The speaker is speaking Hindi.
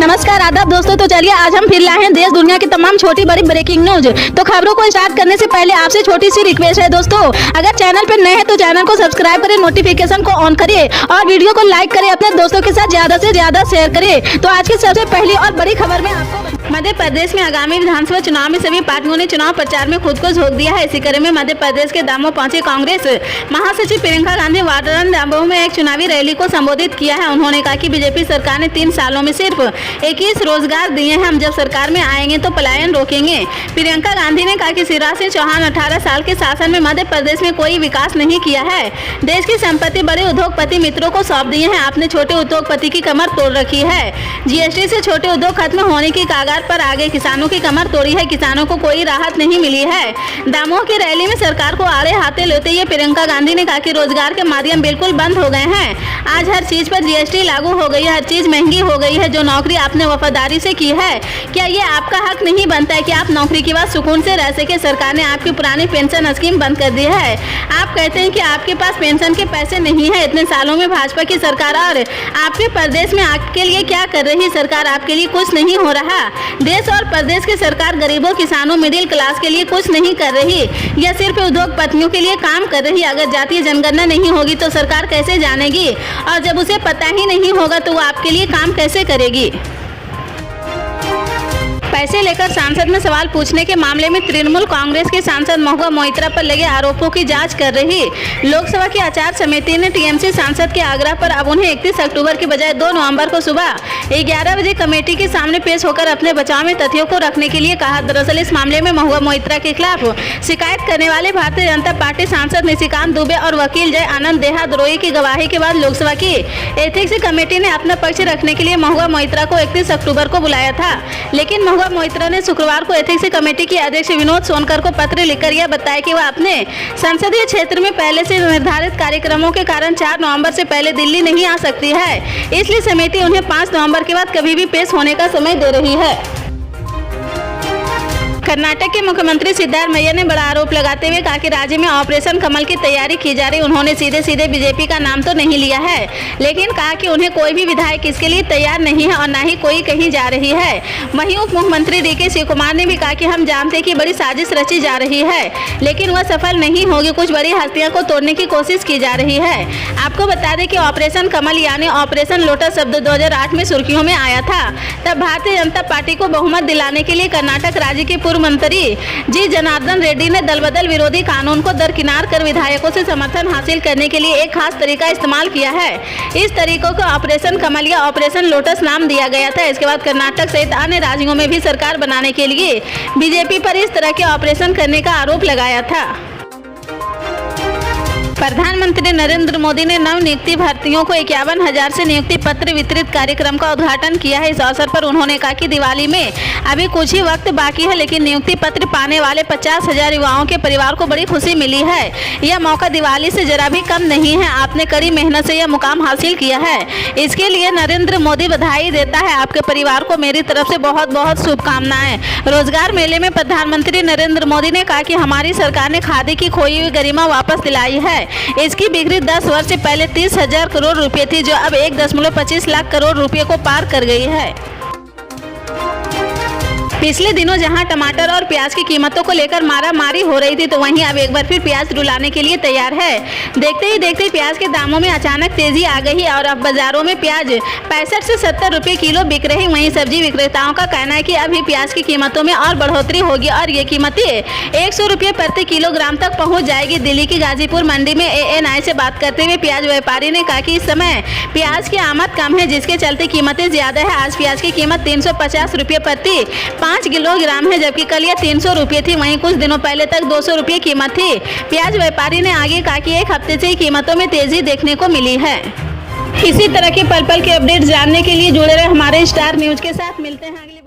नमस्कार आदाब दोस्तों। तो चलिए आज हम फिर लाए हैं देश दुनिया की तमाम छोटी बड़ी ब्रेकिंग न्यूज। तो खबरों को स्टार्ट करने से पहले आपसे छोटी सी रिक्वेस्ट है दोस्तों, अगर चैनल पर नए हैं तो चैनल को सब्सक्राइब करें, नोटिफिकेशन को ऑन करिए और वीडियो को लाइक करें, अपने दोस्तों के साथ ज्यादा से ज्यादा शेयर करें। तो आज की सबसे पहली और बड़ी खबर में आपको मध्य प्रदेश में आगामी विधानसभा चुनाव में सभी पार्टियों ने चुनाव प्रचार में खुद को झोंक दिया है। इसी कड़ी में मध्य प्रदेश के दामोह पहुंची कांग्रेस महासचिव प्रियंका गांधी वाड्रा ने दामोह में एक चुनावी रैली को संबोधित किया है। उन्होंने कहा कि बीजेपी सरकार ने 3 सालों में सिर्फ 21 रोजगार दिए हैं, हम जब सरकार में आएंगे तो पलायन रोकेंगे। प्रियंका गांधी ने कहा कि शिवराज सिंह चौहान 18 साल के शासन में मध्य प्रदेश में कोई विकास नहीं किया है। देश की संपत्ति बड़े उद्योगपति मित्रों को सौंप दिए हैं, आपने छोटे उद्योगपति की कमर तोड़ रखी है। जीएसटी से छोटे उद्योग खत्म होने की कगार पर आगे किसानों की कमर तोड़ी है, किसानों को कोई राहत नहीं मिली है। दामोह की रैली में सरकार को आड़े हाथे लेते हुए प्रियंका गांधी ने कहा कि रोजगार के माध्यम बिल्कुल बंद हो गए हैं। आज हर चीज पर जीएसटी लागू हो गई है, हर चीज महंगी हो गई है। जो नौकरी आपने वफादारी से की है, क्या ये आपका हक नहीं बनता है कि आप नौकरी के बाद सुकून से रह सके? सरकार ने आपकी पुरानी पेंशन स्कीम बंद कर दी है। आप कहते हैं कि आपके पास पेंशन के पैसे नहीं है। इतने सालों में भाजपा की सरकार और आपके प्रदेश में आपके लिए क्या कर रही सरकार? आपके लिए कुछ नहीं हो रहा। देश और प्रदेश की सरकार गरीबों, किसानों, मिडिल क्लास के लिए कुछ नहीं कर रही, यह सिर्फ उद्योगपतियों के लिए काम कर रही। अगर जातीय जनगणना नहीं होगी तो सरकार कैसे जानेगी? और जब उसे पता ही नहीं होगा तो वो आपके लिए काम कैसे करेगी? पैसे लेकर सांसद में सवाल पूछने के मामले में तृणमूल कांग्रेस के सांसद महुआ मोइत्रा पर लगे आरोपों की जांच कर रही लोकसभा की आचार समिति ने टीएमसी सांसद के आग्रह पर अब उन्हें 31 अक्टूबर की बजाय 2 नवंबर को सुबह 11 बजे कमेटी के सामने पेश होकर अपने बचाव में तथ्यों को रखने के लिए कहा। दरअसल इस मामले में महुआ मोइत्रा के खिलाफ शिकायत करने वाले भारतीय जनता पार्टी सांसद निशिकांत दुबे और वकील जय आनंद देहाद्रोही की गवाही के बाद लोकसभा की एथिक्स कमेटी ने अपना पक्ष रखने के लिए महुआ मोइत्रा को 31 अक्टूबर को बुलाया था। लेकिन महुआ मोइत्रा ने शुक्रवार को एथिक्स कमेटी के अध्यक्ष विनोद सोनकर को पत्र लिखकर यह बताया कि वह अपने संसदीय क्षेत्र में पहले से निर्धारित कार्यक्रमों के कारण 4 नवंबर से पहले दिल्ली नहीं आ सकती है, इसलिए समिति उन्हें 5 नवंबर के बाद कभी भी पेश होने का समय दे रही है। कर्नाटक के मुख्यमंत्री सिद्धारमैया ने बड़ा आरोप लगाते हुए कहा कि राज्य में ऑपरेशन कमल की तैयारी की जा रही। उन्होंने सीधे सीधे बीजेपी का नाम तो नहीं लिया है, लेकिन कहा कि उन्हें कोई भी विधायक इसके लिए तैयार नहीं है और न ही कोई कहीं जा रही है। वहीं उप मुख्यमंत्री डीके शिव कुमार ने भी कहा कि हम जानते कि बड़ी साजिश रची जा रही है, लेकिन वह सफल नहीं होगी। कुछ बड़ी हस्तियों को तोड़ने की कोशिश की जा रही है। आपको बता दें कि ऑपरेशन कमल यानी ऑपरेशन लोटस शब्द 2008 में सुर्खियों में आया था। तब भारतीय जनता पार्टी को बहुमत दिलाने के लिए कर्नाटक राज्य के पूर्व मंत्री जी जनार्दन रेड्डी ने दल बदल विरोधी कानून को दरकिनार कर विधायकों से समर्थन हासिल करने के लिए एक खास तरीका इस्तेमाल किया है। इस तरीकों को ऑपरेशन कमल या ऑपरेशन लोटस नाम दिया गया था। इसके बाद कर्नाटक सहित अन्य राज्यों में भी सरकार बनाने के लिए बीजेपी पर इस तरह के ऑपरेशन करने का आरोप लगाया था। प्रधानमंत्री नरेंद्र मोदी ने नव नियुक्ति भर्तियों को 51,000 से नियुक्ति पत्र वितरित कार्यक्रम का उद्घाटन किया है। इस अवसर पर उन्होंने कहा कि दिवाली में अभी कुछ ही वक्त बाकी है, लेकिन नियुक्ति पत्र पाने वाले 50,000 युवाओं के परिवार को बड़ी खुशी मिली है। यह मौका दिवाली से जरा भी कम नहीं है। आपने कड़ी मेहनत से यह मुकाम हासिल किया है, इसके लिए नरेंद्र मोदी बधाई देता है। आपके परिवार को मेरी तरफ से बहुत बहुत शुभकामनाएं। रोजगार मेले में प्रधानमंत्री नरेंद्र मोदी ने कहा कि हमारी सरकार ने खादी की खोई हुई गरिमा वापस दिलाई है। इसकी बिक्री 10 वर्ष से पहले 30,000 करोड़ रुपए थी, जो अब 1.25 लाख करोड़ रुपए को पार कर गई है। पिछले दिनों जहां टमाटर और प्याज की कीमतों को लेकर मारामारी हो रही थी, तो वहीं अब एक बार फिर प्याज रुलाने के लिए तैयार है। देखते ही देखते प्याज के दामों में अचानक तेजी आ गई है और अब बाजारों में प्याज 65 से 70 रुपये किलो बिक रही। वहीं सब्जी विक्रेताओं का कहना है कि अभी प्याज की कीमतों में और बढ़ोतरी होगी और ये कीमतें 100 रुपये प्रति किलोग्राम तक पहुँच जाएगी। दिल्ली की गाजीपुर मंडी में ANI से बात करते हुए प्याज व्यापारी ने कहा कि इस समय प्याज की आमद कम है, जिसके चलते कीमतें ज्यादा है। आज प्याज की कीमत 350 रुपये प्रति 5 किलोग्राम है, जबकि कल यह 300 रुपये थी। वहीं कुछ दिनों पहले तक 200 रुपये कीमत थी। प्याज व्यापारी ने आगे कहा कि एक हफ्ते से ही कीमतों में तेजी देखने को मिली है। इसी तरह के पल पल के अपडेट जानने के लिए जुड़े रहे हमारे स्टार न्यूज के साथ। मिलते हैं अगली